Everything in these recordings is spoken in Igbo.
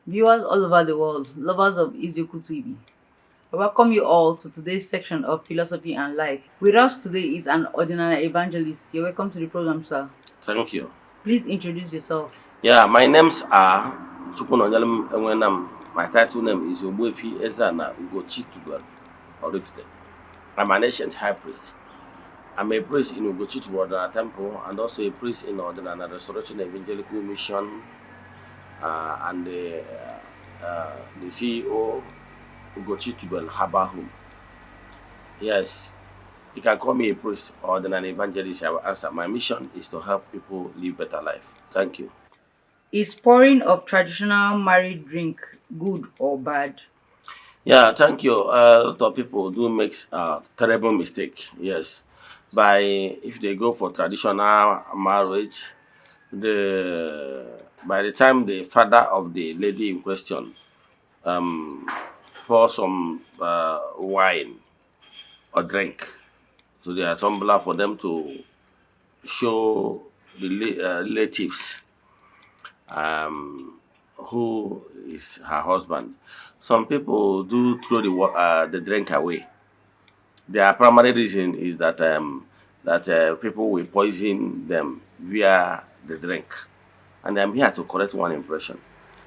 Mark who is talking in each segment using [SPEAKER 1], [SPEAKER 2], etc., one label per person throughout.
[SPEAKER 1] Viewers all over the world, lovers of Izuku TV, I welcome you all to today's section of Philosophy and Life. With us today is an ordinary evangelist. You're welcome to the program, sir.
[SPEAKER 2] Thank you.
[SPEAKER 1] Please introduce yourself.
[SPEAKER 2] Yeah, my names are Chukunonyalem Enwenam. My title name is Ogbuefi Ezeana ugochitubelu Oraifite. I'm an ancient high priest. I'm a priest in Ugochitubelu Temple and also a priest in Ordinary Restoration Evangelical Mission and the CEO Ugochitubelu Haba Home. Yes, you can call me a priest or an evangelist. I will answer. My mission is to help people live better life. Thank you.
[SPEAKER 1] Is pouring of traditional married drink good or bad?
[SPEAKER 2] Yeah, thank you. A lot of people do make terrible mistake. Yes, by if they go for traditional marriage, by the time the father of the lady in question um, pour some wine or drink to their tumbler for them to show the relatives who is her husband. Some people do throw the drink away. Their primary reason is that people will poison them via the drink. And I'm here to correct one impression.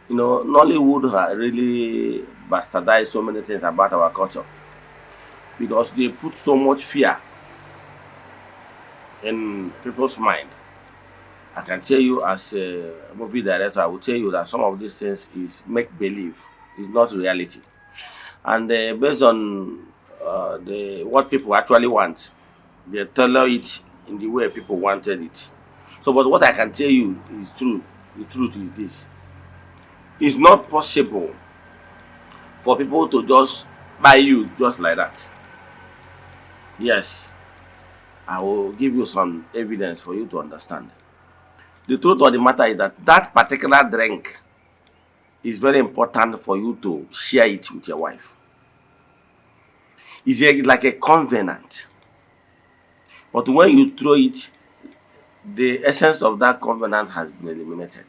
[SPEAKER 2] You know, Nollywood really bastardized so many things about our culture because they put so much fear in people's mind. I can tell you as a movie director, I will tell you that some of these things is make believe, is not reality. And based on the what people actually want, they tailor it in the way people wanted it. So, but what I can tell you is true. The truth is this: it's not possible for people to just buy you just like that. Yes, I will give you some evidence for you to understand. The truth of the matter is that that particular drink is very important for you to share it with your wife. Like a covenant. But when you throw it, the essence of that covenant has been eliminated.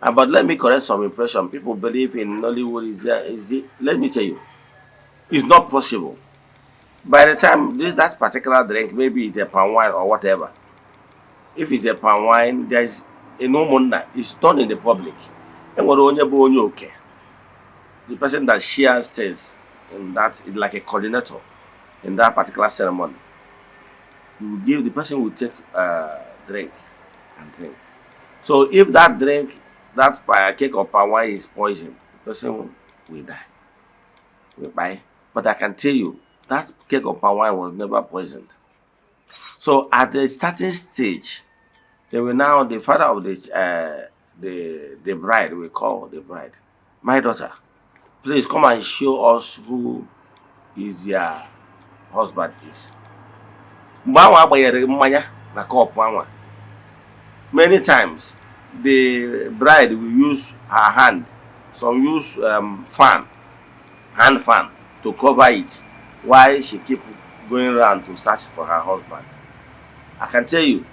[SPEAKER 2] But let me correct some impression. People believe in Nollywood is it? Let me tell you, it's not possible. By the time that particular drink, maybe it's a palm wine or whatever. If it's a palm wine, there's a no wonder it's done in the public. And what only okay. The person that shares things in that is like a coordinator in that particular ceremony. You will give the person will take drink and drink. So if that drink, that cake or palm wine is poison, the person will die. Will die. But I can tell you that cake or palm wine was never poisoned. So at the starting stage, they will now the father of the bride we call the bride, my daughter, please come and show us who is your husband is. Mgbe ahụ agbanyere mmanya na cup anwa, many times the bride will use her hand, some use hand fan to cover it while she keep going around to search for her husband. I can tell you,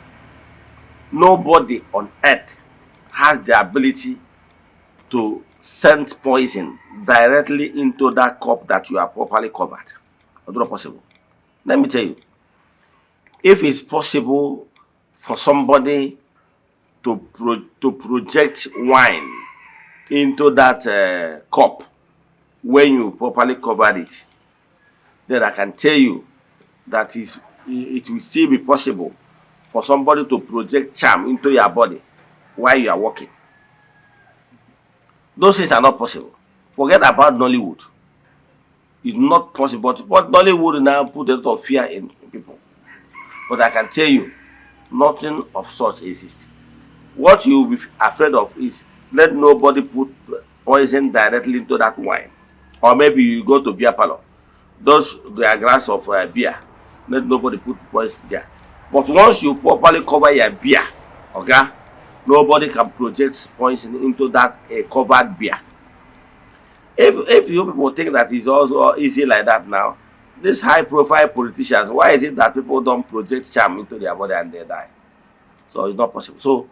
[SPEAKER 2] nobody on earth has the ability to send poison directly into that cup that you are properly covered. It's not possible. Let me tell you, if it's possible for somebody to project wine into that cup when you properly covered it, then I can tell you that it will still be possible for somebody to project charm into your body while you are walking. Those things are not possible. Forget about Nollywood. It's not possible. But Nollywood now put a lot of fear in people. But I can tell you, nothing of such exists. What you will be afraid of is let nobody put poison directly into that wine. Or maybe you go to beer parlor. Those their glass of beer. Let nobody put poison there. But once you properly cover your beer, okay, nobody can project poison into that covered beer. If you people think that it's also easy like that now, these high profile politicians, why is it that people don't project charm into their body and they die? So it's not possible. So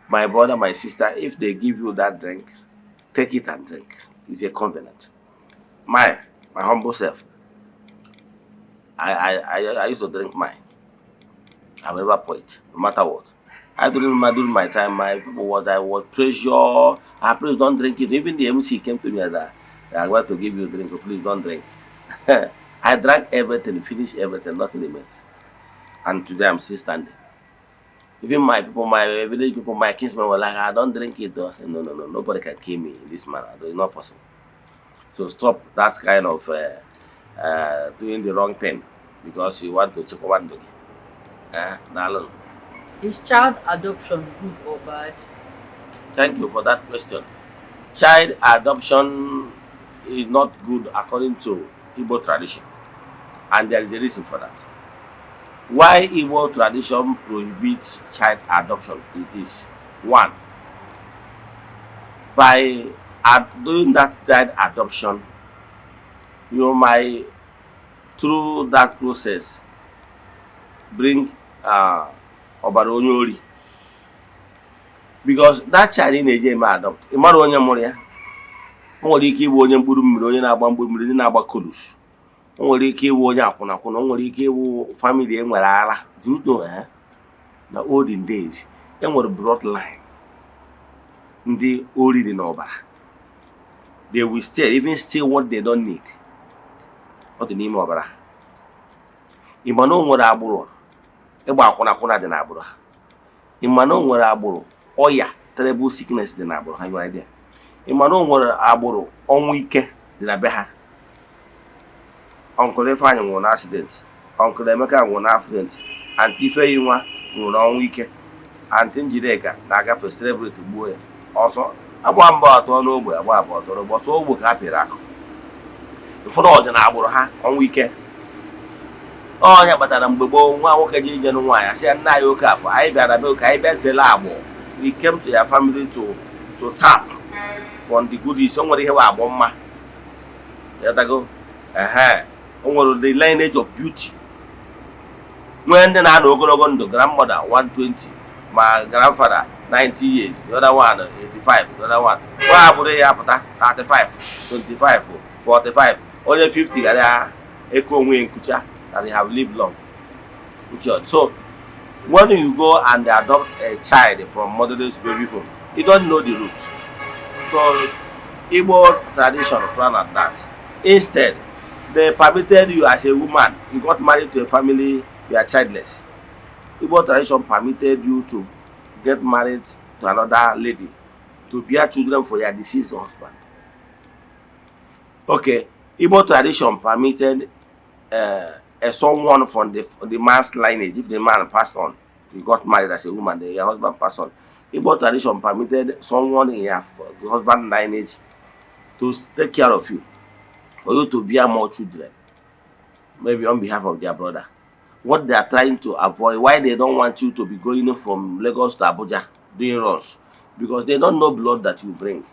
[SPEAKER 2] my brother, my sister, if they give you that drink, take it and drink. It's a covenant. My humble self, I used to drink mine. I will never pour it, no matter what. I don't remember during my time, my people was pressure. Ah, please don't drink it. Even the MC came to me and that I want to give you a drink, oh, please don't drink. I drank everything, finished everything, nothing remains. And today I'm still standing. Even my people, my village people, my kinsmen were like, I don't drink it though. I said, no, nobody can kill me in this manner. It's not possible. So stop that kind of doing the wrong thing because you want to chip one dog. Darling.
[SPEAKER 1] Is child adoption good or bad?
[SPEAKER 2] Thank you for that question. Child adoption is not good according to Igbo tradition, and there is a reason for that. Why Igbo tradition prohibits child adoption is this: one, by doing that child adoption, you might through that process bring ọbara onye ori, because that child ị na-eje eme adopt ị mara onye mụrụ ya. O nwere ike ịbụ onye mkpụrụ mmiri, onye na-agba mkpụrụ mmiri, ndị na-agba kolus. O nwere ike ịbụ onye akwụnakwụna, o nwere ike ịbụ family e nwere ara. Do you know na olden days e nwere bloodline ndị ori dị n'ọbara. They will even steal what they don't need. Ọ dị n'ime ọbara. Ị ma na o nwere agbụrụ ịgba akwụnakwụna dị n'agbụrụ ha. Ị ma na o nwere agbụrụ ọya terrible sickness dị n'agbụrụ ha. Your idea. Ị ma na o nwere agbụrụ ọnwụ ike dị na be ha. Uncle Ifeanyi nwụrụ na accident, Uncle Emeka nwụrụ na accident, Aunty Ifeyinwa nwụrụ na ọnwụ ike, Aunty Njideka na-agafe celebrate gbuo ya. Ọsọ agba mba atọ n'ogbe, agba abụọ atọ n'ogbe, ọsọ ogbe ka ha pịrị akụ. Ụfọdụ ọdịna agbụrụ ha ọnwụ ike. Onye kpatara mgbe gboo nwa nwoke ji ije nwaanyị asị ya, nna anyị oke afọ, anyị bịara be ụka, anyị bịa zere agbụ. We came to your family to tap from the goodies. O nwere ihe wa agbụ mma. Yatago o nwere the lineage of beauty. Nwee ndị na-anọ ogologo ndụ, grandmother 120, my grandfather 90 years, the other one 85, the other one. Nwa abụrụ ya apụta 35, 25, 45, onye 50 gara eko onwe nkucha that they have lived long. So when you go and adopt a child from motherless baby home, you don't know the roots. So Igbo tradition frown at that. Instead, they permitted you as a woman, you got married to a family, you are childless. Igbo tradition permitted you to get married to another lady, to bear children for your deceased husband. Okay, Igbo tradition permitted someone from the man's lineage, if the man passed on, you got married as a woman, your husband passed on. Igbo tradition permitted someone in your husband's lineage to take care of you, for you to bear more children, maybe on behalf of their brother. What they are trying to avoid, why they don't want you to be going from Lagos to Abuja doing runs, because they don't know blood that you bring.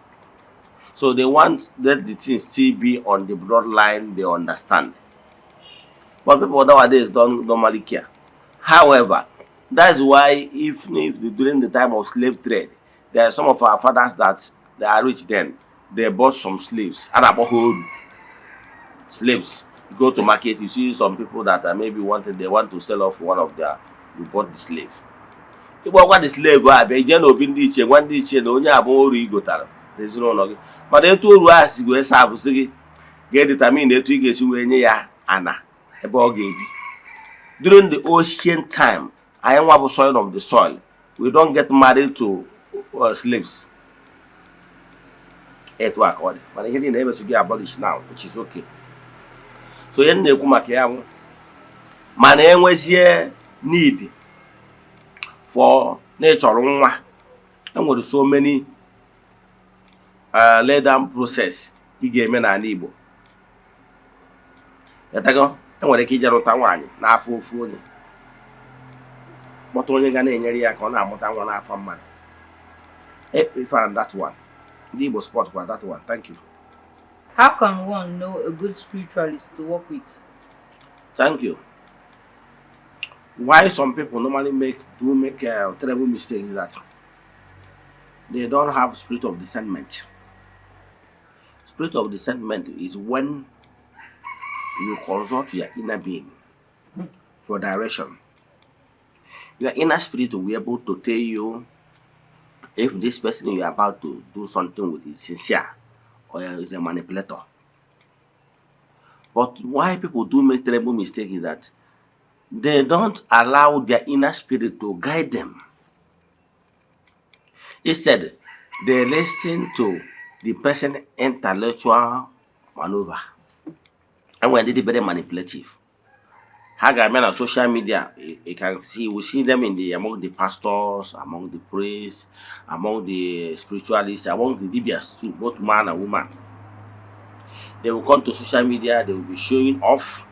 [SPEAKER 2] So they want that the things still be on the bloodline they understand. But people nowadays don't normally care. However, that's why if during the time of slave trade, there are some of our fathers that they are rich then, they bought some slaves. And about whole slaves. You go to market, you see some people that are maybe they want to sell off one of their, you bought the slave. You bought the slave, when the only above you got. There's no longer. But they told us go serve get determined that you get you Eze-Ana. During the ocean time, I am one soil of the soil. We don't get married to slaves. It work on but he didn't able to get abolished now, which is okay. So yen na-ekwu maka ya bụ mana enwezie need for na-echọrọ nwa. Enwere so many lay down process ị ga-eme n'ala Igbo. Yatago enwere ike ije rụta nwaanyị n'afọ ofu onye, kpọta onye ga na-enyere ya ka ọ na-amụta nwa n'afọ mmadụ. If and that one, the Igbo sport for that one. Thank you.
[SPEAKER 1] How can one know a good spiritualist to work with?
[SPEAKER 2] Thank you. Why some people normally make terrible mistakes is that they don't have spirit of discernment. Spirit of discernment is when you consult your inner being for direction. Your inner spirit will be able to tell you if this person you are about to do something with is sincere or is a manipulator. But why people do make terrible mistake is that they don't allow their inner spirit to guide them. Instead, they listen to the person intellectual maneuver. And when they are very manipulative. How can men on social media, you can see, we see them in the among the pastors, among the priests, among the spiritualists, among the Libyans too, both man and woman. They will come to social media, they will be showing off.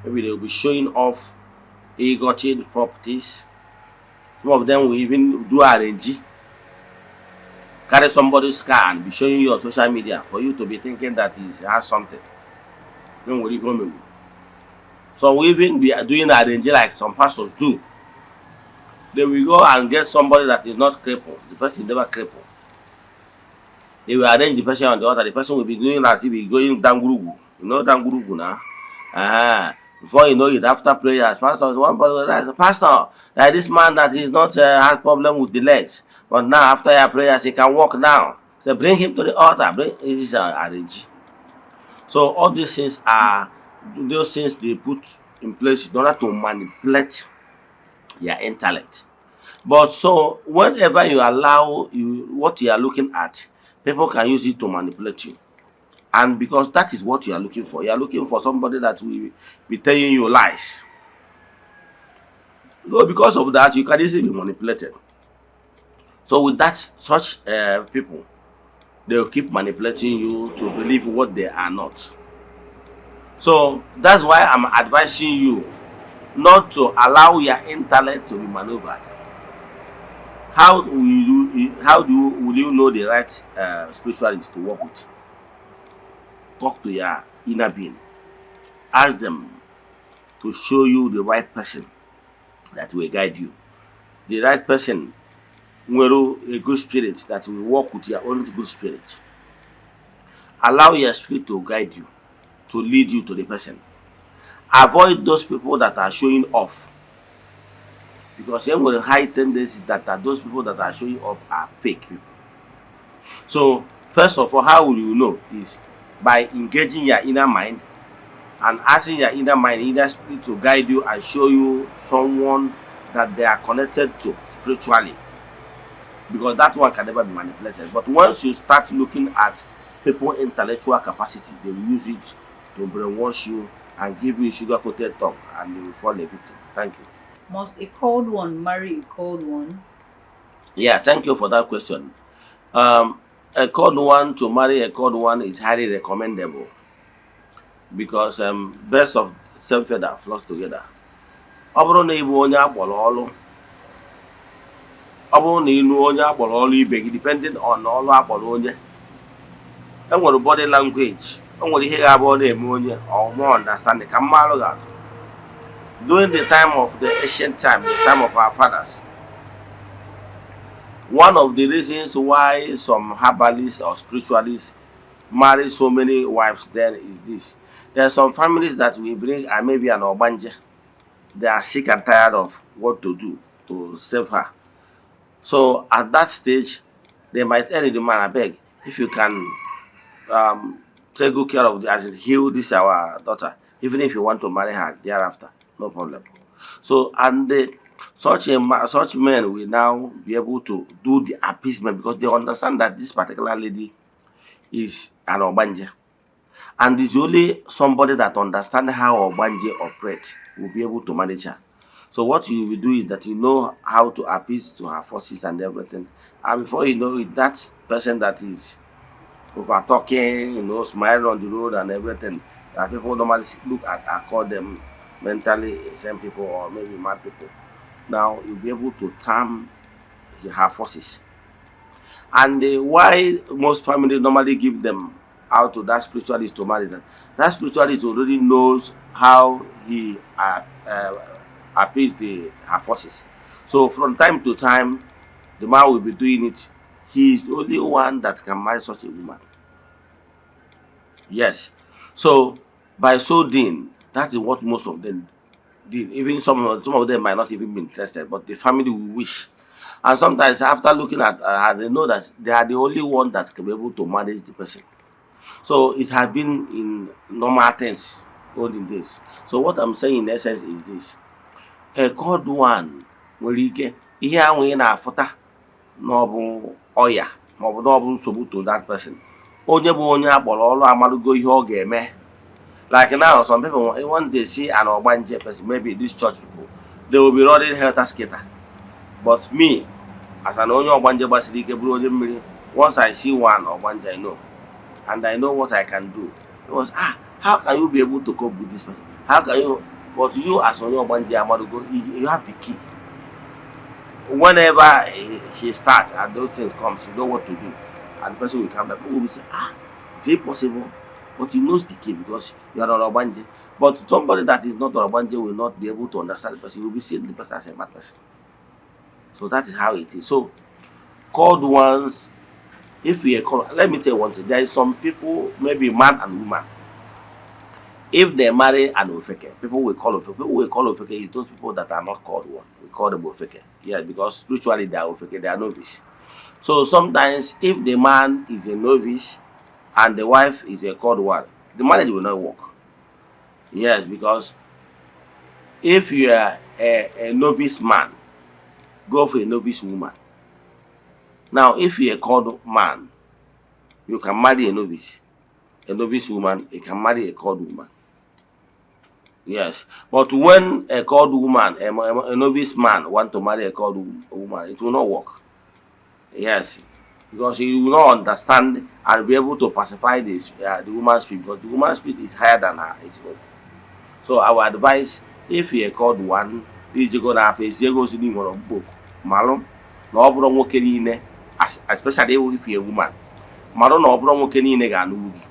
[SPEAKER 2] Maybe they will be showing off ill-gotten properties. Some of them will even do RNG, carry somebody's car and be showing you on social media for you to be thinking that he has something. Don't worry, come. So we even be doing RNG like some pastors do. They will go and get somebody that is not crippled. The person is never crippled. They will arrange the person on the altar. The person will be doing as if he's going dangurugu. You know dangurugu now? Before you know it, after prayers, pastor, one pastor, pastor, that this man that is not has problem with the legs, but now after your prayers he can walk now. So bring him to the altar. Bring this arrange. So all these things are those things they put in place in order to manipulate your intellect. But so whenever you allow what you are looking at, people can use it to manipulate you. And because that is what you are looking for. You are looking for somebody that will be telling you lies. So because of that, you can easily be manipulated. So with that, such people, they will keep manipulating you to believe what they are not. So that's why I'm advising you not to allow your intellect to be maneuvered. Will you know the right spiritualist to work with? Talk to your inner being. Ask them to show you the right person that will guide you. The right person will a good spirit that will work with your own good spirit. Allow your spirit to guide you, to lead you to the person. Avoid those people that are showing off. Because some of the high tendencies that are those people that are showing off are fake people. So, first of all, how will you know is by engaging your inner mind and asking your inner mind, inner spirit to guide you and show you someone that they are connected to spiritually. Because that one can never be manipulated. But once you start looking at people's intellectual capacity, they will use it to brainwash you and give you sugar-coated tongue and you will fall a victim. Thank you.
[SPEAKER 1] Must a cold one marry a cold one?
[SPEAKER 2] Yeah, thank you for that question. A cold one to marry a cold one is highly recommendable because birds of same feather flock together. Ọ bụrụ na ị bụ onye akpọrọ ọlụ, ọ bụrụ na ịlụ onye akpọrọ ọlụ ibe gị, depending on ọlụ akpọrọ onye, enwere body language, enwere ihe ga-abụ ọ na-eme onye or more understanding ka mma alụ ga-atụ. During the time of the ancient time, the time of our fathers, one of the reasons why some herbalists or spiritualists marry so many wives then is this. There are some families that will bring maybe an Obanje. They are sick and tired of what to do to save her. So at that stage, they might tell the man, I beg, if you can take good care of the, as in heal this our daughter, even if you want to marry her thereafter, no problem. So and such men will now be able to do the appeasement because they understand that this particular lady is an Obanje. And it's only somebody that understands how Obanje operates will be able to manage her. So what you will do is that you know how to appease to her forces and everything. And before you know it, that person that is over talking, smiling on the road and everything, that people normally look at and call them mentally insane people or maybe mad people. Now you'll be able to tame her forces. And why most families normally give them out to that spiritualist to marry that spiritualist already knows how he appease her forces. So from time to time, the man will be doing it. He is the only one that can marry such a woman. Yes. So by so doing, that is what most of them did. Even some of them might not even be interested, but the family will wish. And sometimes after looking at they know that they are the only one that can be able to manage the person. So it has been in normal things olden days. So what I'm saying in essence is this: a God one nwere ike ihe ahụ ị na-afụta na ọ bụ ọya maọbụ na ọ bụ nsogbu to that person. Onye bụ onye akpọrọ ọrụ amalugo ihe ọ ga-eme. Like now, some people, when they see an Ogbanje person, maybe these church people, they will be running helter skelter. But me, as an only Ogbanje Basilike, once I see one Ogbanje, I know. And I know what I can do. It was, how can you be able to cope with this person? How can you, but you as only Ogbanje Amadugo, you have the key. Whenever she starts and those things comes, you know what to do. And the person will come back, people will say, is it possible? But he knows the key because you are an Obanje. But somebody that is not an Obanje will not be able to understand the person. He will be seeing the person as a mad person. So that is how it is. So called ones, if we are called, let me tell you one thing. There is some people, maybe man and woman. If they marry an Ofeke, people will call Ofeke is those people that are not called one. We call them Ofeke. Yeah, because spiritually they are Ofeke, they are novice. So sometimes if the man is a novice and the wife is a called one, the marriage will not work. Yes, because if you are a novice man, go for a novice woman. Now, if you are a called man, you can marry a novice woman, you can marry a called woman. Yes, but when a called woman, a novice man want to marry a called woman, it will not work. Yes, because he will not understand and be able to pacify this the woman's spirit, because the woman's spirit is higher than her. So our advice, if you are called one, is go na face go to the book. Malum, no obro nwoke niile, especially if you are a woman. Malum no obro nwoke niile ga-anụ gị.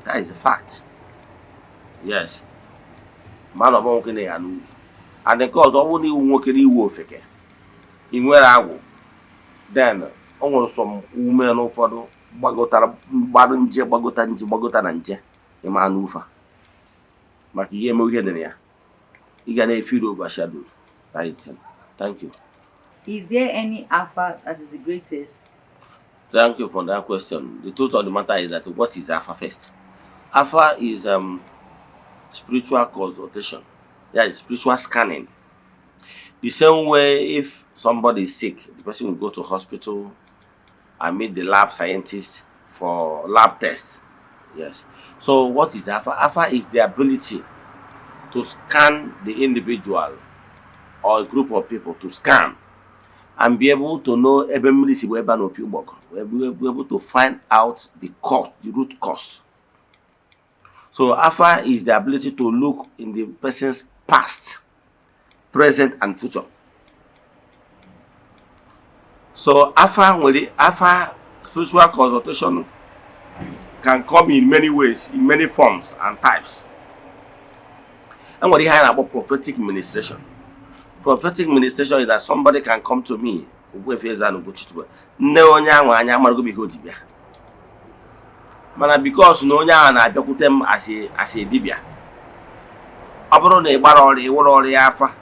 [SPEAKER 2] That is the fact. Yes. Man obro nwoke niile ga-anụ gị. And because ọ bụrụ na iwu nwoke n'iwu ofeke, ị nwere agwụ, then o nwere some women ụfọdụ gbagota na nje ịma n'ufa maka ihe eme ihe dị na ya, ị ga na-efeel overshadowed. That is it. Thank you.
[SPEAKER 1] Is there any alpha that is the greatest?
[SPEAKER 2] Thank you for that question. The truth of the matter is that what is Alpha first? Alpha is spiritual consultation. That is spiritual scanning. The same way if somebody is sick, the person will go to hospital and meet the lab scientist for lab tests. Yes. So what is Alpha? Alpha is the ability to scan the individual or a group of people, to scan and be able to know be able to find out the cause, the root cause. So Alpha is the ability to look in the person's past, present and future. So Alpha spiritual consultation can come in many ways, in many forms and types. And what do you hear about prophetic ministration? Prophetic ministration is that somebody can come to me, Ogbuefi Ezeana, ugochitubelu, nne onye ahụ anya amarago m ihe o ji bịa. Mana because na onye ahụ na-abịakwute m as a dibịa, ọ bụrụ na ị gbara ọrịa ịwụrụ ọrịa afa,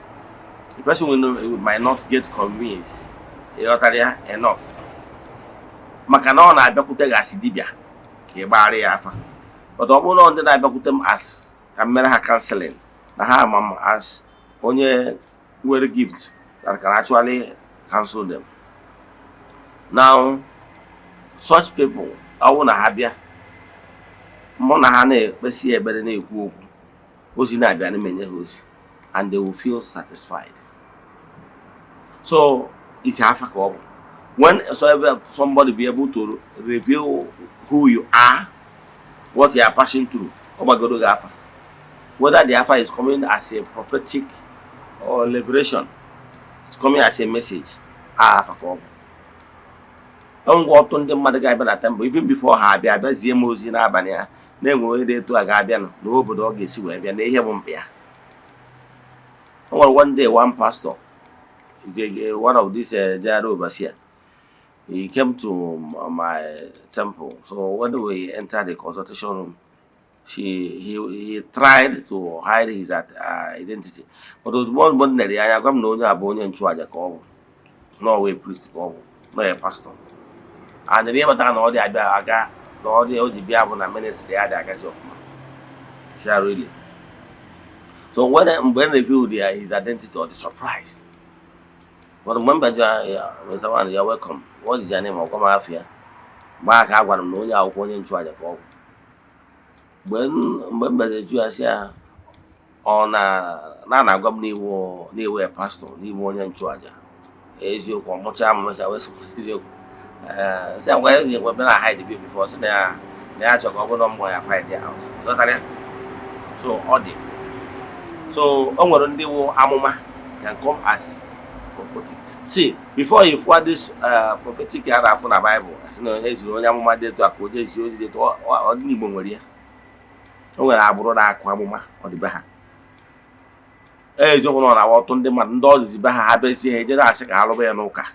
[SPEAKER 2] the person might not get convinced enough. Maka na ọ na-abịakwute gị as dibịa ka ị gbara ya afa. But ọ bụrụ na ndị na-abịakwute m as ka m mere ha counseling, na ha ama m as onye nwere gift that can actually counsel them. Now, such people, ọ bụrụ na ha bịa, mụ na ha na-ekpesi ekpere na-ekwu okwu, ozi na-abịa na-emenye ha ozi, and they will feel satisfied. So it's Alpha ka ọ bụ. When somebody be able to reveal who you are, what you are passing through, Alpha. Whether the Alpha is coming as a prophetic or liberation, it's coming as a message, Alpha ka ọ bụ. Ngwa ọtụ ndị mmadụ ga-abịa na temple even before ha abịa zie m ozi n'abalị ha na-enwe onye etu a ga-abịa n'obodo ọ ga-esi wee bịa na ihe bụ mkpa ya. One day one pastor is one of these general overseer. He came to my temple. So when we entered the consultation room, he tried to hide his identity. But it was one born there, I come no onye nchụaja ka ọ bụ, no way priest ka ọ bụ, no a pastor. And the name of that no the aga, no the OGB abụ na ministry ya dị agazi ọfụma. Share really. So when they revealed his identity or the surprise. But remember, you're welcome. What is your name? I'll come after. Back, I want to know you going into the call. When remember the Jews on Nana Gomni war near a pastor, leave one in charge. As you come, much I was you. Say, well, you were better hide the baby before, so they actually go on where I find the house. So, odd. So, on the war, Amoma can come as prophetic. See, before you forward this prophetic era from the Bible, as no is only Amoma to a code, is used it or Niboria. So, I brought Aquamoma or the Baha. You know, I want on the man, does Baha Habes, he did ask Aloe and Oka.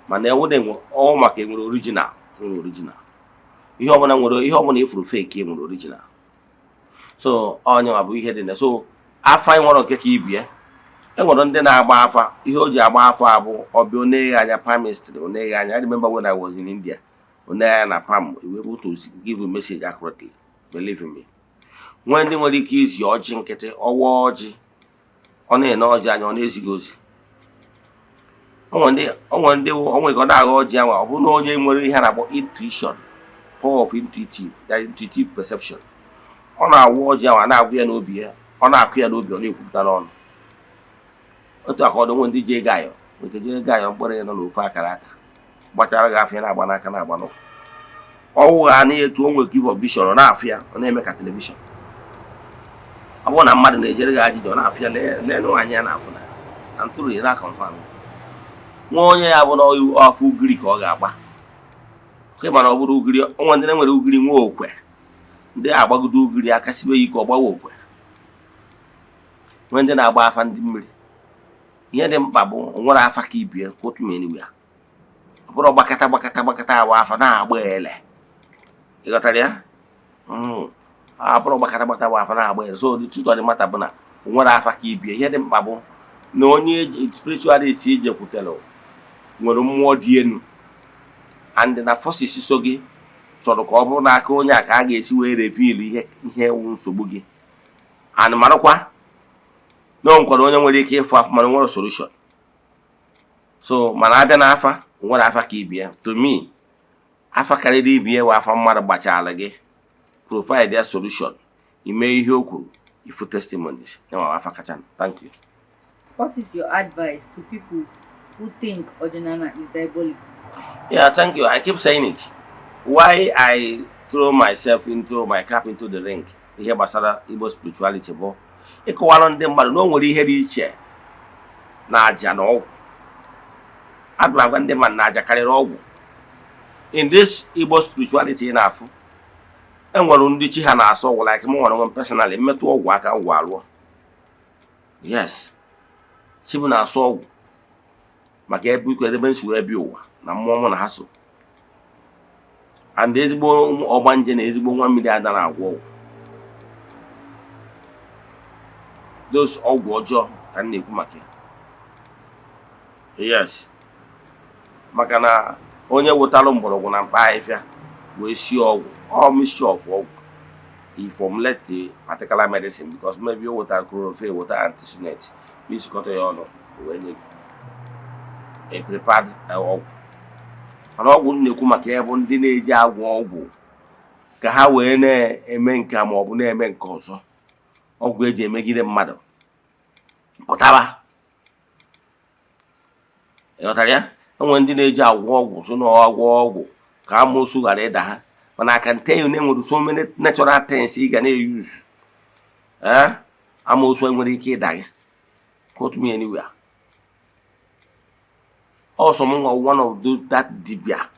[SPEAKER 2] Man, they wouldn't all marking original. You have one if you fake him original. So, on your we had in the so. I find one of the Kibia. And what on then Abafa, you Abafa, or Bionea, Prime Minister, I remember when I was in India, Onea Pam, we were able to give a message accurately. Believe in me. When they were the keys, your jinkete or wargy, on a no jan on his goes. One day, only got our Jama, who know you really had about intuition, power of intuitive perception. On our war Jama, now we are no beer. On our queer no be put that on. What I call the one DJ guy, with the guy on board and no far character. But I got Fiana Banacana. Oh, I need to only give a vision on Afia on American television. I want a mad in Nigeria on Afia, no Anyana. And truly not confirmed. 1 year I want all you are full Greek or Gaba. Came on over Ugri, one day with Ugri Woke. They are about to do Ugri, I can see where you go Woke. When then I buy and dimly. Hear them babble, and what I keep here, quote me anywhere. Put a bacata, waff an hour, well. You got there? I put a bacata, waff an hour, so the truth of the matter, Bona, what I keep here, hear them babble. No need spiritually see your Putello. When more dear and then I force is sogi, so the cobble, I cognac, guess where they feel here, won't so boogie. And Maraqua. No one only care for my solution. So, Manada Nafa, what Afa Kibia, to me, Afa Caridi Bia, Wafa Mother Bachalage, provide their solution. You may Yoku, if you testimonies. No, Afa Kachan. Thank you.
[SPEAKER 1] What is your advice to people who think Eze-Ana is diabolic?
[SPEAKER 2] Yeah, thank you. I keep saying it. Why I throw myself into my cap into the ring, here Basara Igbo spirituality, bo. Ịkọwara ndị mmadụ na o nwere ihe dị iche na aja na ọgwụ. Agwa ndị mmadụ na aja karịrị ọgwụ. In this Igbo spirituality na-afụ, enwere ndị chi ha na-asọ ọgwụ like m nwere onwe personally mmetụ ọgwụ aka ọgwụ alụọ. Yes. Chi m na-asọ ọgwụ maka ebe nsogbu ebe ụwa na mmụọ m na ha so. And ezigbo ọgbanje na ezigbo nwa mmiri ada na-agwọ ọgwụ. Those ọgwụ ọjọọ ka na-ekwu maka ya. Yes. Maka na onye wetara mgbọrọgwụ na mkpa ahịfịa wee sie ọgwụ, all mixture of ọgwụ. He formulate a particular medicine because maybe you water chlorophyll, water antisunate, which cut your ọnụ when a prepared ọgwụ. Mana ọgwụ na-ekwu maka ya bụ ndị na-eji agwọ ọgwụ ka ha wee na-eme nke ma ọ bụ na-eme nke ọzọ. Ọgwụ eji emegide mmadụ pụtara. Ịghọtara ya? Enwe ndị na-eji agwọ ọgwụ so na ọgwụ ka amoosu ghara ịda ha. Mana I can tell you na so many natural things ị ga na-use. Amoosu enwere ike ịda gị. Quote me anywhere. Also, one of those that dibia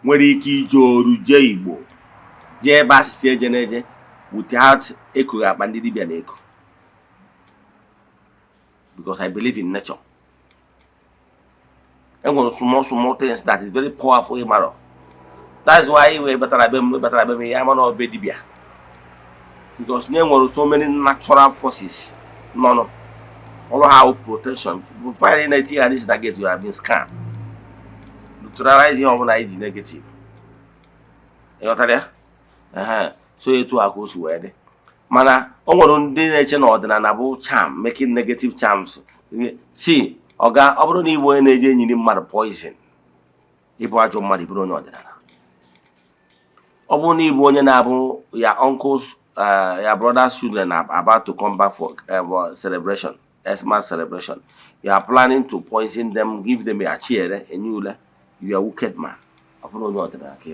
[SPEAKER 2] nwere ike ije oru je Igbo je ebe asịsị eje na-eje without ekoghi akpa ndị dibia na-eko. Because I believe in nature. And one small things that is very powerful in Maro. That's why we better be me. I'm not be dibia. because there were so many natural forces. No. All how protection. Finally, 90 at least that get you have been scammed. Neutralize your own ID negative. You got there? So you two are goes where mana o nwere ndị na-eche na ọdịnala bụ charm, making negative charms. See, ọga ọ bụrụ na Igbo onye na-eje enyiri mmadụ poison, ịbụ ajọ mmadụ, ịbụrụ onye ọdịnala. Ọ bụrụ na Igbo onye na-abụ ya uncles, your brother's children are about to come back for celebration, Xmas celebration, you are planning to poison them, give them a chair, and you are a wicked man. Ọ bụrụ onye ọdịnala ka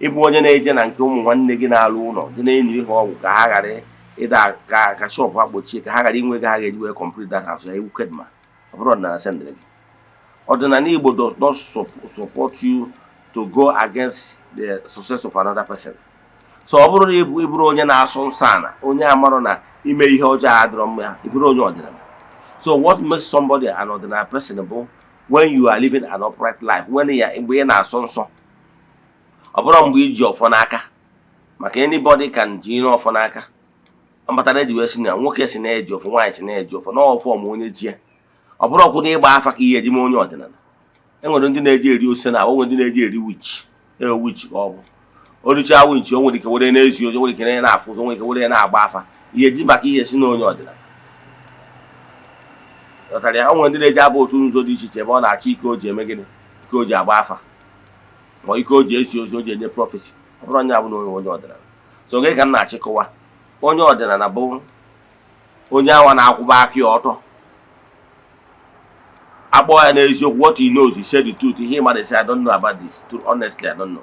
[SPEAKER 2] ịbụ onye na-eje na nke ụmụ nwanne gị na-alụ ụlọ dị na-enyiri ha ọgwụ ka ha ghara ịda ka shop ha gbochie, ka ha ghara inwe ego ha ga-eji wee complete that house, ya wicked man. Ọ bụrụ ọdịnala sendịrị gị. Ọdịnala Igbo does not support you to go against the success of another person. So ọ bụrụ na ịbụrụ onye na-asụ nsọ ana, onye amarụ na ime ihe ọjọọ adịrọ mma, ịbụrụ onye ọdịnala. So what makes somebody an ordinary person bụ when you are living an upright life, when mgbe ị na-asụ nsọ. Ọ bụrụ mgbe iji ọfọ n'aka, maka anybody can ji ọfọ n'aka. Mbatara eji wee si na nwoke si na-eji ọfọ, nwaanyị si na-eji ọfọ, n'ọfọ ma onye ji ya. Ọ bụrụ ọkwụ na ịgba afa ka ihe eji ma onye ọdịnala. Enwere ndị na-eji eri ose na onwe ndị na-eji eri witch. Witch ka ọ bụ. Oricha witch o nwere ike were na-ezi ozi, nwere ike na-afụ ụzọ, nwere ike were na-agba afa. Ihe eji maka ihe si na onye ọdịnala. Ọtara ya, onwe ndị na-eji abụ otu ụzọ dị iche iche ebe ọ na-achọ ike o ji eme gịnị, ike o ji agba afa. Ma ike o ji esi ozi, o ji enye prophecy. Ọ bụrụ onye abụ na onye ọdịnala. So gịnị ka m na-achịkọwa? Onye ọdịnala bụ onye awa na-akwụba aka ya ọtọ. Akpọ ya n'eziokwu, what he knows, he said the truth. Ihe mmadụ say, I don't know about this. Honestly, I don't know.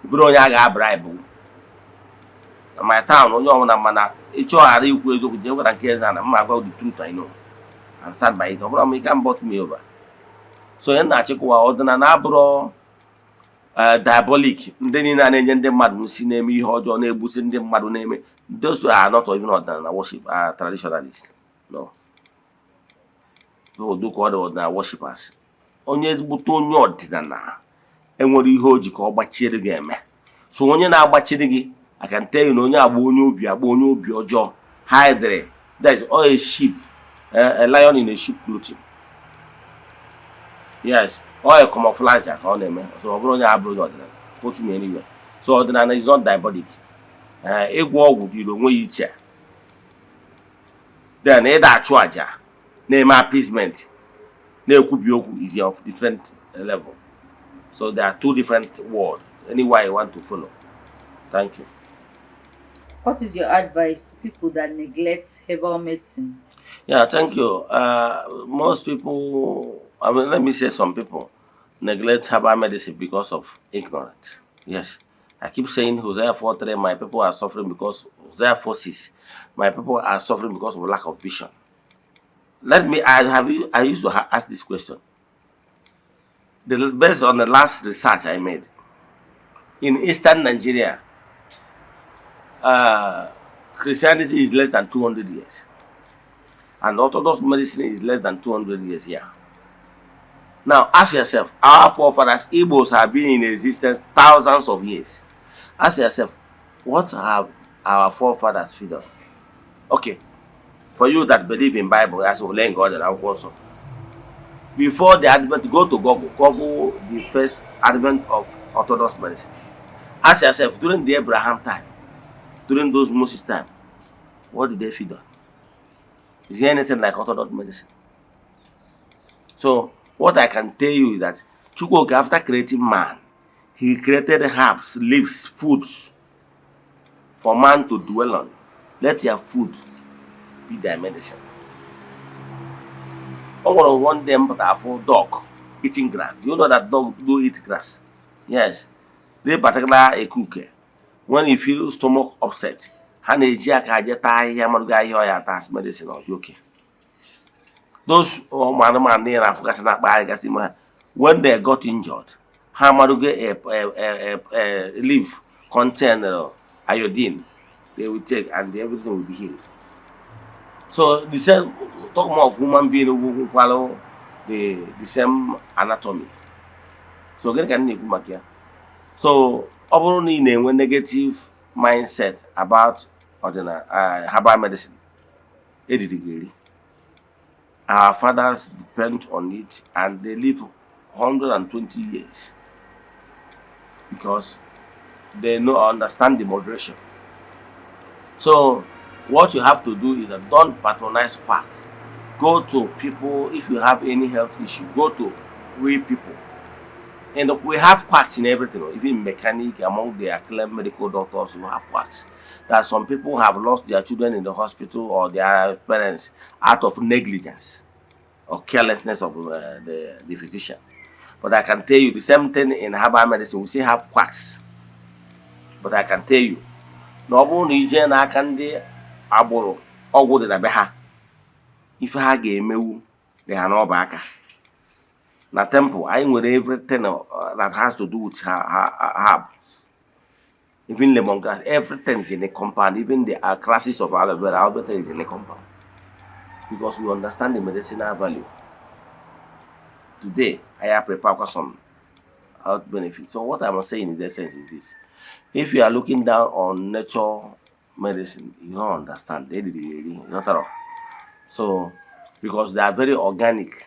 [SPEAKER 2] Bụrụ onye a ga-abribe. Na my town, onye ọbụla mana ịchọ ghara ikwu eziokwu, jee gwara nke Eze-Ana, mma agwa the truth I know and stand by it. Ọ bụrụ ma ị can bot me over. So onye na-achịkọwa ọdịnala abụrụ diabolic. Ndị niile na-enye ndị mmadụ nsi, na-eme ihe ọjọọ, na-egbusi ndị mmadụ, na-eme. Those are not even ordinary worship, are traditionalists. No. Do call the ordinary worshippers. Onye ezigbote onye ọdịnala enwere ihe o ji ka ọ gbachiri gị eme. So onye na-agbachiri gị, I can tell you na onye agba onye obi ọjọọ, hide. That is all a sheep, a lion in a sheep clothing. Yes, or a camouflage ka ọ na-eme. So ọ bụrụ onye abụrụ onye ọdịnala, put me anywhere. So ọdịnala is not diabolic. Ịgwọ ọgwụ dịrị onwe ya iche. Then ịda achụ aja, na-eme appeasement, na-ekwubi okwu is of different level. So there are two different words. Anyway you want to follow. Thank you.
[SPEAKER 1] What is your advice to people that neglect herbal medicine?
[SPEAKER 2] Yeah, thank you. Most people, I mean, let me say some people neglect herbal medicine because of ignorance. Yes. I keep saying Hosea 4:3, my people are suffering because Hosea 4:6, my people are suffering because of lack of vision. I used to ask this question. Based on the last research I made, in Eastern Nigeria, Christianity is less than 200 years. And Orthodox medicine is less than 200 years here. Now, ask yourself, our forefathers, Igbos, have been in existence thousands of years. Ask yourself, what have our forefathers fed on? Okay, for you that believe in Bible, as we learn God and also, before the advent, go to Google the first advent of Orthodox medicine. Ask yourself, during the Abraham time, during those Moses time, what did they feed on? Is there anything like Orthodox medicine? So, what I can tell you is that Chukwu, after creating man, he created herbs, leaves, foods for man to dwell on. Let your food be their medicine. I want to want them but I for dog eating grass. You know that dog do eat grass? Yes. They particular a cooker. When you feel stomach upset, medicine or okay. Those when they got injured, how get a leaf contain iodine, they will take and everything will be healed. So the same talk more of human being who follow the same anatomy. So get can make. So overall when negative mindset about ordinary herbal medicine. Our fathers depend on it and they live 120 years because they know understand the moderation. So what you have to do is that don't patronize quack. Go to people if you have any health issue. Go to real people. And we have quacks in everything, even mechanic among the acclaimed medical doctors. We have quacks. That some people have lost their children in the hospital or their parents out of negligence or carelessness of the physician. But I can tell you the same thing in herbal medicine. We still have quacks. But I can tell you, na ọ bụrụ na ije n'aka ndị agbụrụ ọgwụ dị na be ha, ife ha ga-emewu dị ha n'ọba aka. Na temple, anyị nwere everything that has to do with herbs. Even lemongrass, everything is in the compound. Even the classes of aloe vera, everything is in the compound. Because we understand the medicinal value. Today, I have prepared some health benefits. So what I'm saying in essence is this. If you are looking down on nature medicine, you don't understand. Not at all. So, because they are very organic.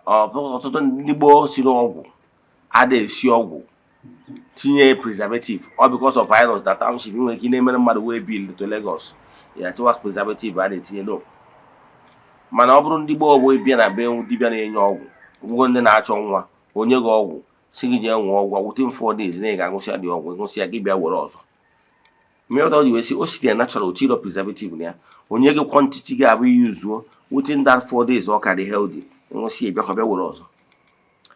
[SPEAKER 2] Ọtụtụ ndị gboo si n'ọgwụ ada esi ọgwụ tinye preservative or because of virus that township nwere ike na-emere mmadụ wee bill to Lagos ya tiwa preservative a na-etinye no. Mana ọ bụrụ ndị gboo bụ bịa na be dibịa na-enye ọgwụ ụgwọ ndị na-achọ nwa onye gị ọgwụ si gị jee nwụọ ọgwụ within 4 days na ị ga-aṅụsịa dị ọgwụ ịṅụsịa gị bịa were ọzọ. Mmiri ji wee sị o sitere natural ochiro preservative na ya onye gị quantity ga-abụ yuzuo within that 4 days ọ ka dị healthy ịṅụsịa bịakwa bịa were ọzọ.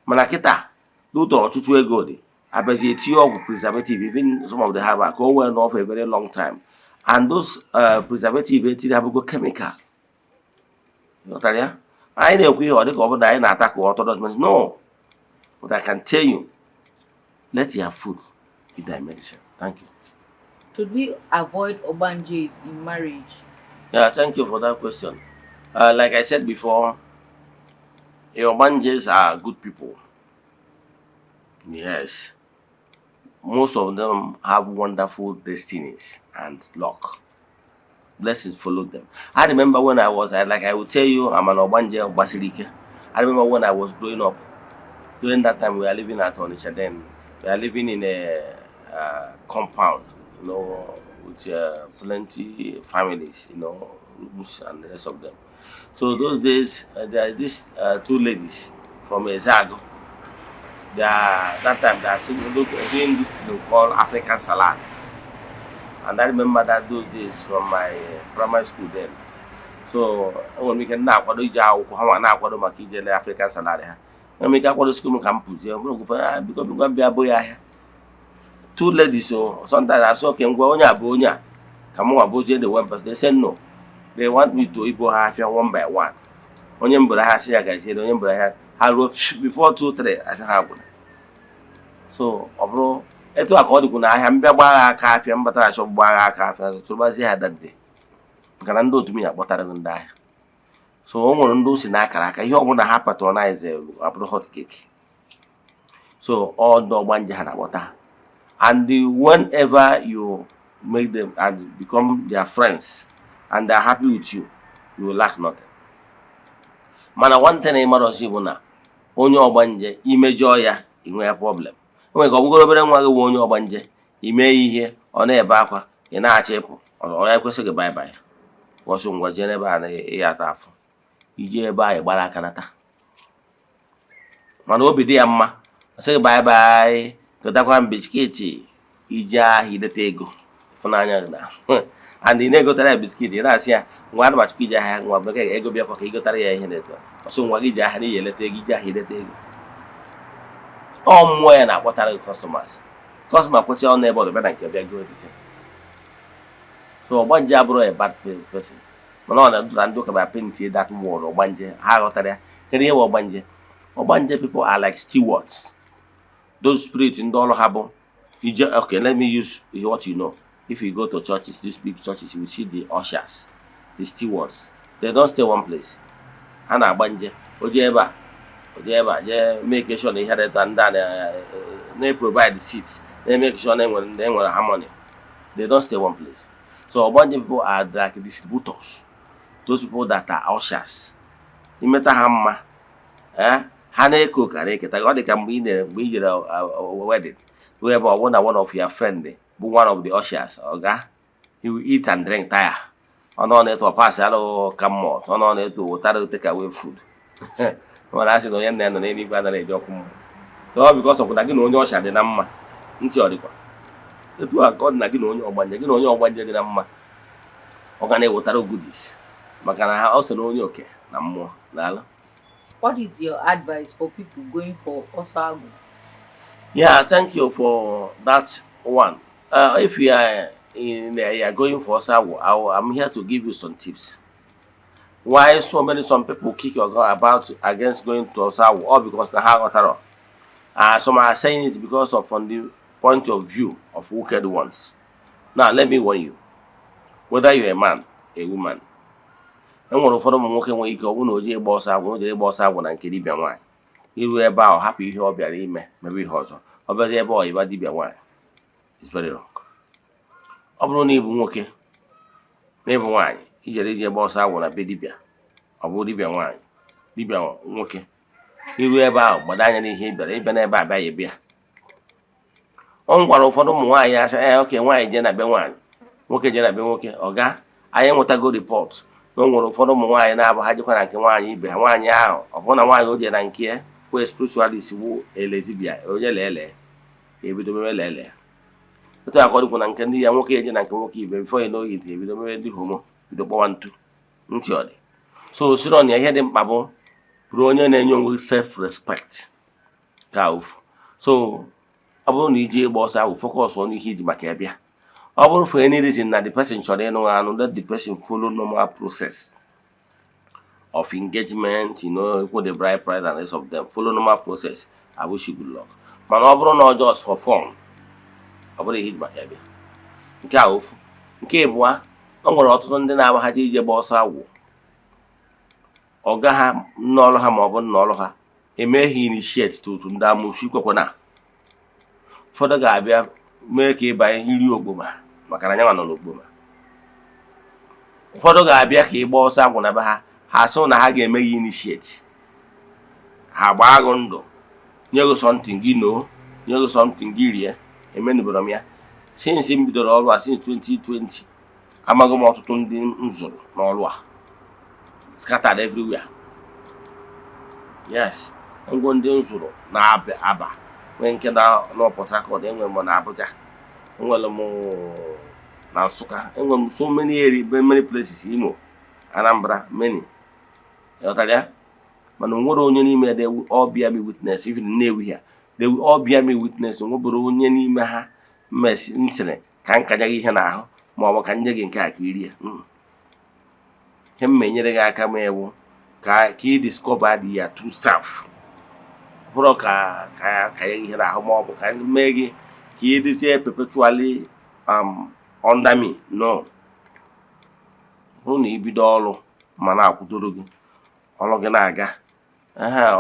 [SPEAKER 2] Mana kịta n'ụtọ ọtụtụ ego dị abịazi etinye ọgwụ preservative even some of the herbal ka o wee nọ for a very long time and those preservative etiri abụgo chemical. Anyị na-ekwu ihe ọ dịka ọ bụrụ na anyị na-ata ka orthodox no. But I can tell you, let your food be thy medicine. Thank you.
[SPEAKER 1] Should we avoid obanjes in marriage?
[SPEAKER 2] Yeah, thank you for that question. Like I said before, obanjes are good people. Yes. Most of them have wonderful destinies and luck. Blessings follow them. I remember when I will tell you, I'm an obanje of Basilike. I remember when I was growing up. During that time, we were living at Onitsha then. We are living in a compound, with plenty families, rooms and the rest of them. So those days, there are these 2 ladies from Eze-Ana. That time, they are doing this thing called African salad. And I remember that those days from my primary school then. So when we can now, African salad. Make up the school campus. Because 2 ladies, so sometimes I saw them go on Bonya. Come on, Boja, the one person. They said no. They want me to Igbo half one by one. Onion has here, guys, onion I wrote before 2, 3. I have one. So, bro, it's according to I am Baba Cafe, but I shall buy a cafe. So, was here that day. Can do to me about I don't die. So on those in Akaraka, you want to have patronize a hot cake. So all the banja had water. And whenever you make them and become their friends and they're happy with you, you will lack nothing. Mana one thing I must say, onye obanje imejọ ya inwe problem. Onwe ka ọbụgoro obere nwa gị onye obanje ime ihe ọ na-ebe akwa ị na-achọ ịpụ ọ ya kwesịghị bye bye. Wọsụ ngwa jee n'ebe a na ata afọ. Ije ebe a gbara aka nata. Mana obi dị ya mma. Ọ sịghị bye bye. Gotakwa biskiti ije ahụ idete ego. Ịfụnanya na. And ị na-egotara ya biskiti ị na-asị ya nwa anụbachukwu ije ahịa nwa bekee ego bịakwa ka ịgotara ya ihe na-eto. Ọsọ nwa gị ji ahịa n'ihi eleta ego ije ahụ idete ego. Ọ mmụọ ya na-akpọtara gị customers. Customer kwecha ọ na-ebe ọdụ bịa na nke bịa go everything. So Ogbanje abụrụ a bad person. Mana ọ na-adụra ndị ụka bịa paint that word Ogbanje. Ha ghọtara ya. Kedu ihe bụ Ogbanje? Ogbanje people are like stewards. Those spirits in the Habo. Okay, let me use what you know. If you go to churches, these big churches, you will see the ushers, the stewards. They don't stay one place. Hana Ogbanje, Ojeba, make sure they had it and then they provide the seats. They make sure they when harmony. They don't stay one place. So a bunch of people are like distributors. Those people that are ushers. You met a hammer, ha na-eko ka na-eketa ọ dị ka mgbe ị jere wedding where one of your friend bụ one of the ushers oga he will eat and drink tire ọ nọ na-eto pass alụ kamot ọ nọ na-eto wetara take away food mana asị na onye nna ya nọ n'eluigwe anaghị eji ọkụ mmụọ so ọ because of na gị na onye ọsha dị na mma ntị ọ dịkwa etu a ka ọ dị na gị na onye ọgbanje dị na mma ọ ga na-ewetara goodies maka na ha ọ so na onye oke na mmụọ daalụ.
[SPEAKER 1] What is your advice for people going for Osago?
[SPEAKER 2] Yeah, thank you for that one. If you are you are going for Osago, I'm here to give you some tips. Why some people kick your gun about against going to Osago, or because the Hagotaro? Some are saying it because of from the point of view of wicked ones. Now let me warn you, whether you're a man, a woman, enwere ụfọdụ ụmụ nwoke nwere ike ọ bụrụ na o ji ịgba ọsọ agwụ o jere ịgba ọsọ agwụ na nke dibịa nwaanyị iru ebe ahụ hapụ ihe ọ bịara ime mebe ihe ọzọ ọ bịazi ebe ọ ịba dibịa nwaanyị. It's very wrong. Ọ bụrụ na ịbụ nwoke na ịbụ nwaanyị ijere ije ịgba ọsọ agwụ na be dibịa ọ bụ dibịa nwaanyị dibịa nwoke iru ebe ahụ gbado anya n'ihe ị bịara ịbịa n'ebe abịaghị bịa. Ọ gwara ụfọdụ ụmụ nwaanyị asị oke nwaanyị jee na be nwaanyị nwoke jee na be nwoke ọga anyị enwetago ripọt na o nwere ụfọdụ ụmụ nwaanyị na-abụ ha jekwa na nke nwaanyị ibe ha nwaanyị ahụ ọ bụrụ na nwaanyị o jere na nke ya wee spiritualist bụ elezibia onye lele ebido mewe lele otu akọdịkwu na nke ndị ya nwoke eje na nke nwoke ibe bifo ya n'oyite ebido mewe ndị homo bido kpọwa ntị ọ dị. So osiro na ihe dị mkpa bụ bụrụ onye na-enye onwe self respect ka ofu. So ọ bụrụ na iji ịgba ọsọ ahụ focus on ihe iji maka ya bịa. Ọ bụrụ for any reason na the person chọrọ ịnụ anụ let the person follow normal process of engagement, equal the bride price and rest of them, follow normal process. I wish you good luck. Mana ọ bụrụ na ọ just for fun ọ bụrụ ihe iji maka ya bịa. Nke a ofu. Nke ịbụa ọ nwere ọtụtụ ndị na-agbaghaji ije gba ọsọ agwụ ọga ha n'ọrụ ha ma ọ bụ n'ọrụ ha emeghi initiate tutu ndị amụsụ ikwekwe na ụfọdụ ga-abịa mee ka ịbanye iri ogboma maka na nyanwa nọ n'ogboma. Ụfọdụ ga-abịa ka ịgba ọsọ agwụ na be ha ha sị na ha ga-eme gị initiate ha gbaa gụ ndụ nye gị something gị noo nye gị something gị rie emenubere m ya since m bidoro ọrụ a since 2020 amaghị m ọtụtụ ndị m zụrụ n'ọrụ a scattered everywhere. Yes, ngwo ndị m zụrụ na-aba nwee nke na Port Harcourt enwere m na Abuja enwere m na Nsụka enwere m so many places Imo Anambra many ịghọtara ya mana onwere onye n'ime ya they will all bear me witness even Nnewi here they will all bear me witness onwebere onye n'ime ha mmesi ntịrị ka m kanye gị ihe n'ahụ ma ọ bụ ka nye gị nke a ka irie ihe m menyere gị aka ma ewu ka ị discover the true self bụrụ ka ya ihe n'ahụ ma ọ bụ ka mee gị ka ị dịzie perpetually under me no. Bụrụ na ibido ọrụ ma na-akwụdoro gị ọrụ gị na-aga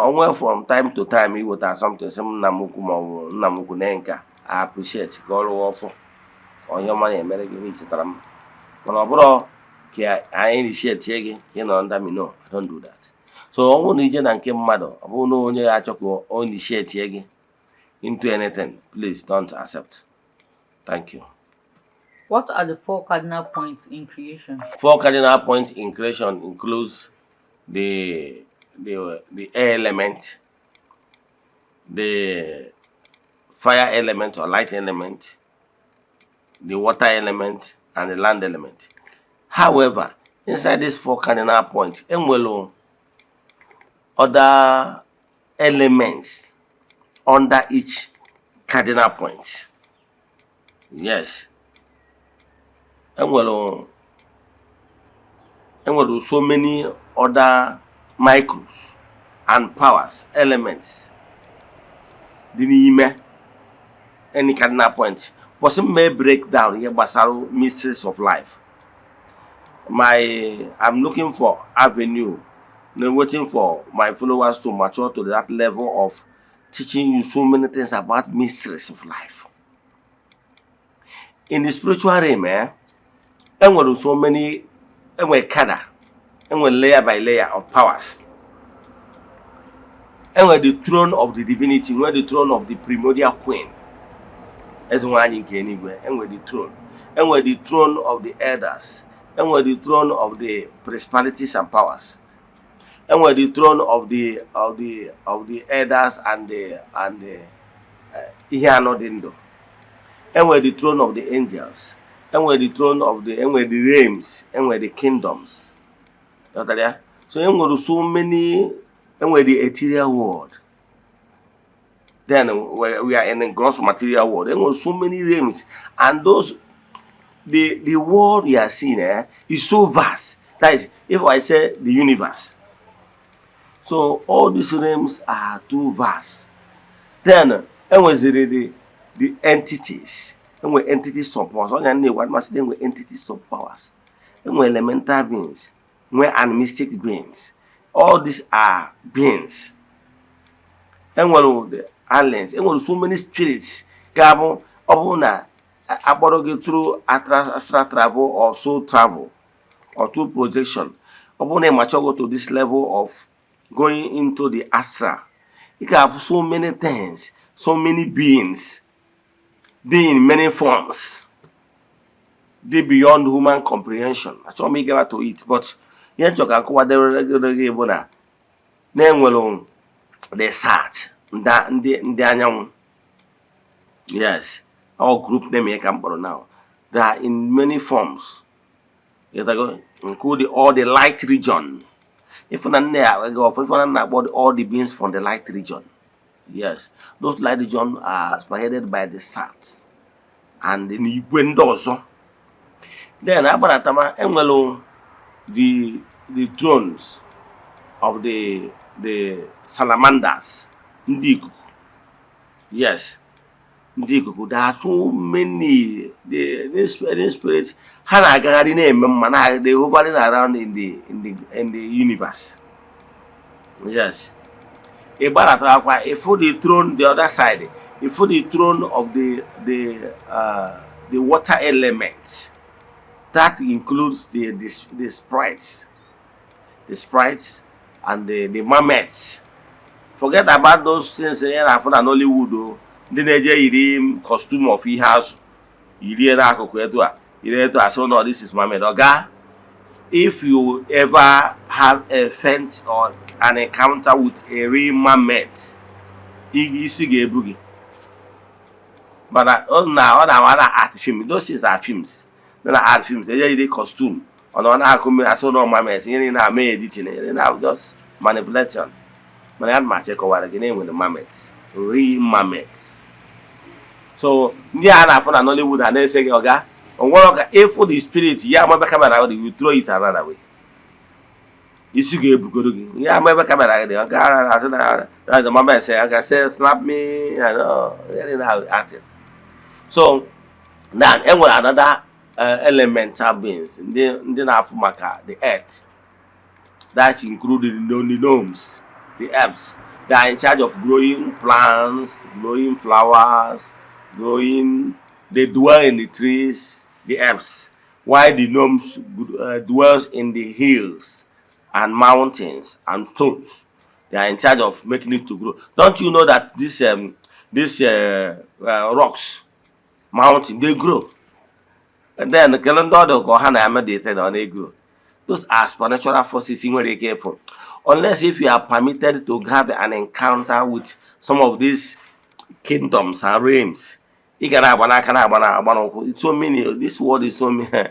[SPEAKER 2] onwe from time to time iweta something sị m nna m ukwu ma ọ bụ nna m ukwu na nka I appreciate ka ọrụ ọfọ onye ọma na-emere gị n'ichetara m mana ọ bụrụ ka anyị initiate gị ka ị nọ under me no I don't do that. So ọ bụrụ na ije na nke mmadụ ọ bụrụ na onye ga-achọ ka o initiate gị into anything please don't accept. Thank you.
[SPEAKER 1] What are the 4 cardinal points in creation?
[SPEAKER 2] 4 cardinal points in creation includes the air element, the fire element or light element, the water element, and the land element. However, inside these 4 cardinal points, enwelo other elements under each cardinal point. Yes. Enwelo so many other micros and powers, elements dị n'ime any cardinal point. Person may break down here basal mysteries of life. I'm looking for avenue, waiting for my followers to mature to that level of teaching you so many things about mysteries of life. in the spiritual realm, enwere so many, enwere kada, enwere layer by layer of powers. Enwere the throne of the divinity, enwere the throne of the primordial queen. Eze-Ana nke eluigwe, enwere the throne. Enwere the throne of the elders. Enwere the throne of the principalities and powers. Enwere the throne of the elders and the ihe anọ dị ndụ. Enwere the throne of the angels. Enwere the throne of the realms. Enwere the kingdoms. So enwere so many. Enwere the ethereal world. Then we are in a gross material world. There were so many realms, and those the world we are seeing is so vast. That is, if I say the universe. So all these realms are too vast. Then was the entities. And were entities of powers. All you know what must then were entities of powers. And were elemental beings. Were animistic beings. All these are beings. And the aliens, and so many spirits come upon through astral travel or soul travel or through projection. Upon a mature go to this level of going into the astral. You can have so many things, so many beings, they in many forms. They beyond human comprehension. I told me get to it, but yet you can go there. Then well they sat. Yes, our group name now. They are in many forms. Including all the light region. If you about all the beings from the light region. Yes, those light region are spearheaded by the SAT and the Igbo. Then Abaratama enwelo the thrones of the salamanders. Yes, there are so many the spirits they hovering around in the universe. Yes. If the throne the other side, if the throne of the water elements, that includes the sprites, and the mermaids. Forget about those things here I found an Hollywood though. The Nigeria costume of he house. You so no, this is mermaid. Oga, if you ever have a fence or an encounter with a real mermaid, boogie. But now other art film, those things are films. Then art films, they costume. On I saw no mermaids, you know, made editing, just manipulation. I had my check over again with the mermaids, real mermaids. So, yeah, I found an Hollywood and they say, Oga, if for the spirit, yeah, my camera, you throw it another way. You see, yeah, my camera, that's the moment say, I say, slap me, I know, really now active. So, now, another elemental beings, then after the earth, that included the gnomes. The herbs, they are in charge of growing plants, growing flowers, they dwell in the trees, the herbs, while the gnomes dwells in the hills and mountains and stones. They are in charge of making it to grow. Don't you know that these rocks, mountain, they grow? And then the calendar go meditated on they grow. Those are supernatural forces in where they came from. Unless if you are permitted to have an encounter with some of these kingdoms and realms. It's so many. This world is so many.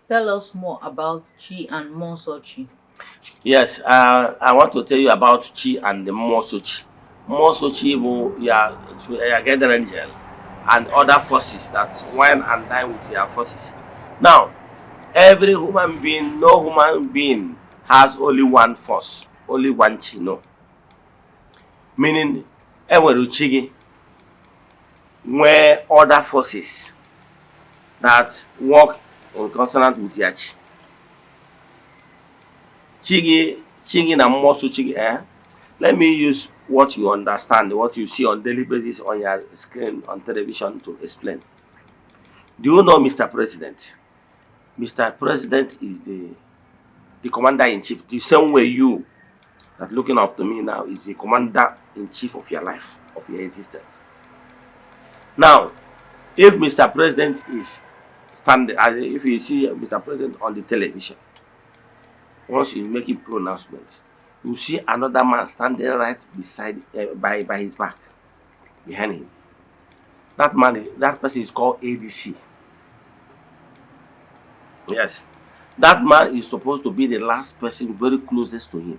[SPEAKER 1] Tell us more about Chi and Monsochi.
[SPEAKER 2] Yes, I want to tell you about Chi and the Monsochi. Monsochi will get the angel and other forces that went and die with their forces. Now, every human being, no human being has only one force, only one Chi, no. Meaning, enwere Chi where other forces that work in consonant with your Chi. Chi na Monsochi, let me use what you understand, what you see on daily basis on your screen, on television to explain. Do you know Mr. President? Mr. President is the commander-in-chief. The same way you that looking up to me now is the commander-in-chief of your life, of your existence. Now, if Mr. President is standing, as if you see Mr. President on the television, once you make a pronouncement, you see another man standing right beside, by his back, behind him. That person is called ADC. Yes, that man is supposed to be the last person very closest to him.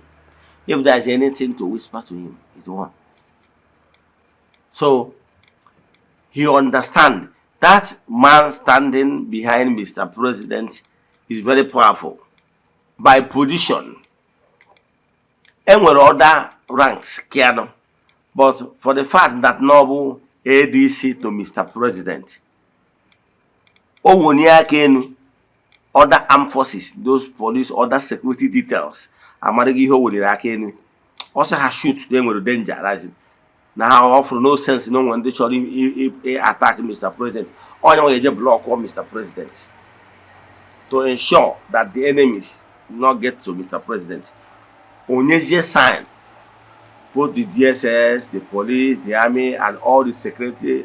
[SPEAKER 2] If there is anything to whisper to him, he's the one. So he understands that man standing behind Mr. President is very powerful. By position, and with other ranks, but for the fact that noble ADC to Mr. President, other armed forces, those police, other security details, also has shoot them with danger, rising. Now, offer no sense, no one they should attack Mr. President. Only just block on Mr. President to ensure that the enemies not get to Mr. President. Onyezie sign, both the DSS, the police, the army, and all the security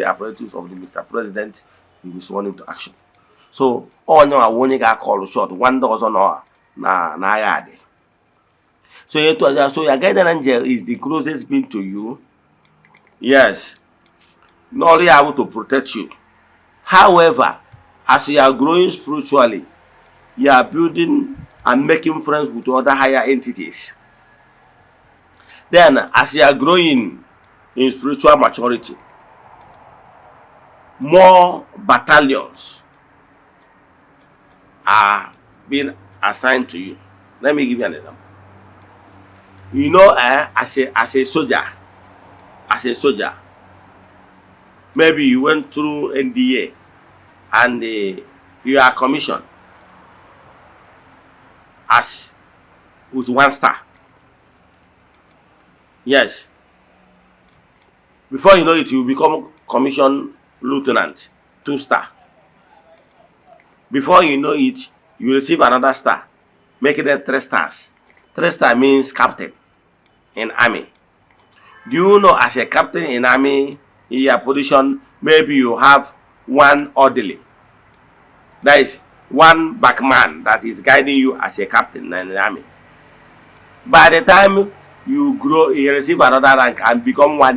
[SPEAKER 2] apparatus of the Mr. President, he was sworn into action. So, all no one got called short, 1 dozen or na yard. So your guardian angel is the closest being to you. Yes, not only able to protect you. However, as you are growing spiritually, you are building and making friends with other higher entities. Then, as you are growing in spiritual maturity, more battalions are being assigned to you. Let me give you an example. You know, as a soldier, maybe you went through NDA and you are commissioned as with 1 star. Yes. Before you know it, you become commissioned lieutenant, 2 star. Before you know it, you receive another star, making it 3 stars. 3 star means captain in army. Do you know, as a captain in army, in your position, maybe you have 1 orderly. That is 1 backman that is guiding you as a captain in the army. By the time you grow, you receive another rank and become 1,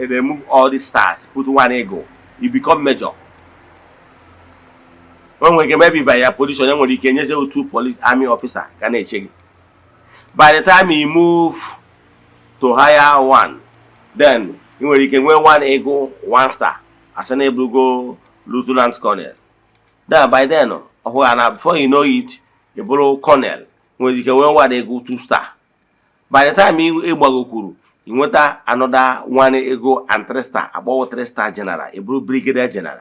[SPEAKER 2] remove all the stars, put 1 ego, you become major. When we can maybe by your position, then when you can use 2 police army officer, can they check it? By the time you move to higher 1, then you can wear 1 ego, 1 star, as an able go lieutenant colonel. Then by then, before you know it, you borrow colonel, when you can wear 1 ego, 2 star. By the time you able you want another 1 ego and 3 star, about 3 star general, a brigadier general.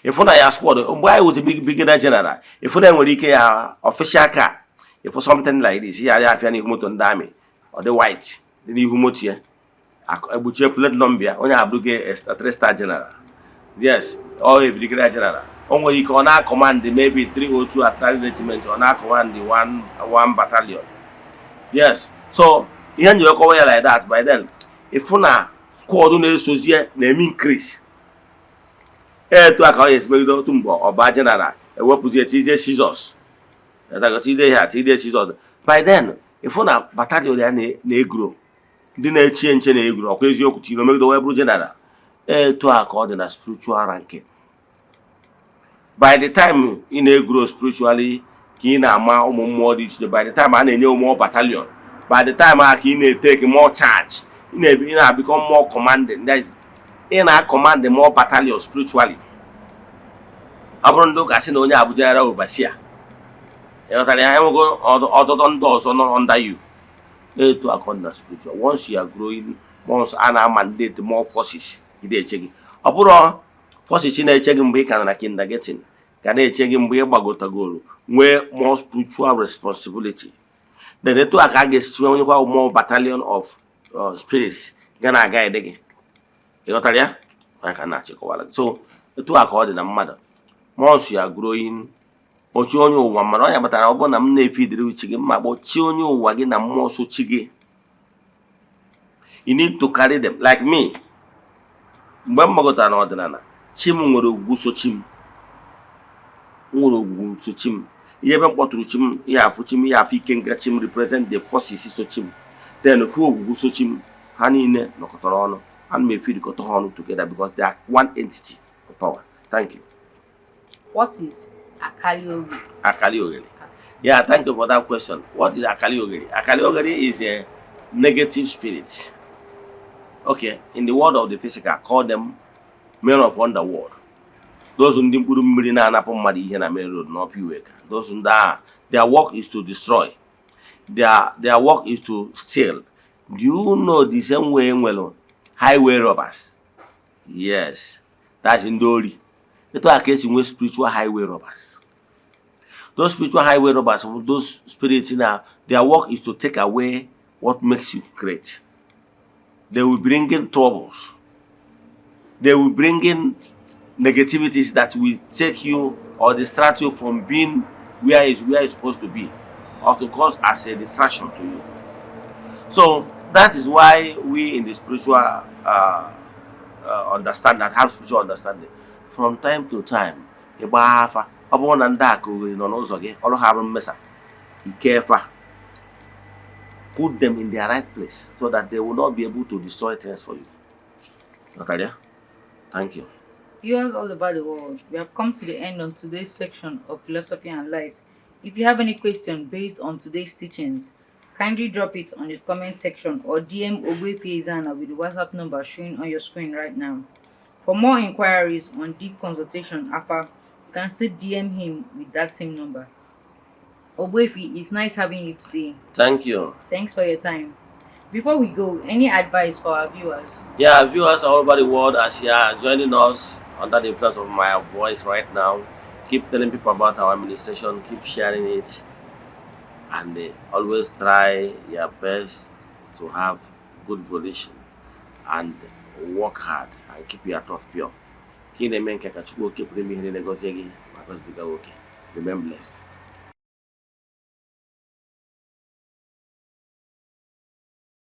[SPEAKER 2] If you your squad, why was a brigadier general? If you then will official car, if for something like this, here I have any humoton dami or the white, the new humotia, a butcher plate lumbia, only have to get a 3 star general. Yes, or a brigadier general. Only you can now command the maybe 302 artillery regiment or now command the one battalion. Yes, so here you go like that. By then, if you na squad on the name increase. To account is made to Tumbo or Bajanara, a weapon is scissors. That I got here, scissors. By then, if you na battalion negro, didn't change any negro, because you could make the web general. To account in a spiritual ranking. By the time in negro spiritually, Kina more by the time I know more battalion. By the time I can take more charge, I become more commanding. That is, I command the more battalions spiritually. Abrondo Casino Abu General overseer. I will go other doors under you. To account the spiritual. Once you are growing, once Anna mandate more forces, he checking. Aburo forces in a checking break and a kindergarten. Can they check him where Bagotagolo, where more spiritual responsibility. Then the 2 against more battalion of spirits gonna guide gị. Ịghọtara ya? Onye ka na-achịkọwara gị. So etu a ka ọ dị na mmadụ. Once you are growing, kpọchie onye ụwa, mana onye batara ọ bụrụ na m na-efidiri uche gị mma kpọchie onye ụwa gị na mmụọ nsọ chi gị. You need to carry them like me. Mgbe m gbagọtara n'ọdịnala, chi m nwere ogwugwu so chi m. Nwere ogwugwu so chi m. Ihe ebe m kpọtụrụ chi m, ihe afụ chi m, ihe afụ ike nga chi m represent the forces so chi m. Then ofu ogwugwu so chi m, ha niile nọkọtara ọnụ. And may feel the honor together because they are one entity of power. Thank you.
[SPEAKER 1] What is Akali Ogiri?
[SPEAKER 2] Akali Ogiri. Yeah, thank you for that question. What is Akali Ogiri? Akali Ogiri is a negative spirit. Okay, in the world of the physical, call them men of underworld. Those who mmiri na-anapụ mmadụ ihe na main road na Opiweka. Those who their work is to destroy. Their work is to steal. Do you know the same way highway robbers? Yes, that's in Dori. It's a case in which spiritual highway robbers. Those spiritual highway robbers, those spirits now, their work is to take away what makes you great. They will bring in troubles. They will bring in negativities that will take you or distract you from being where you're supposed to be, or to cause as a distraction to you. So that is why we in the spiritual understand that, have spiritual understanding. From time to time, put them in their right place so that they will not be able to destroy things for you. Okay, thank you.
[SPEAKER 1] Viewers all over the world, we have come to the end of today's section of Philosophy and Life. If you have any question based on today's teachings, kindly drop it on the comment section or DM Ogbuefi Ezeana with the WhatsApp number showing on your screen right now. For more inquiries on deep consultation, you can still DM him with that same number. Ogbuefi, it's nice having you today.
[SPEAKER 2] Thank you.
[SPEAKER 1] Thanks for your time. Before we go, any advice for our viewers?
[SPEAKER 2] Yeah, viewers all over the world, as you are joining us under the influence of my voice right now, keep telling people about our administration, keep sharing it, and always try your best to have good volition and work hard and keep your thoughts pure. Remain blessed.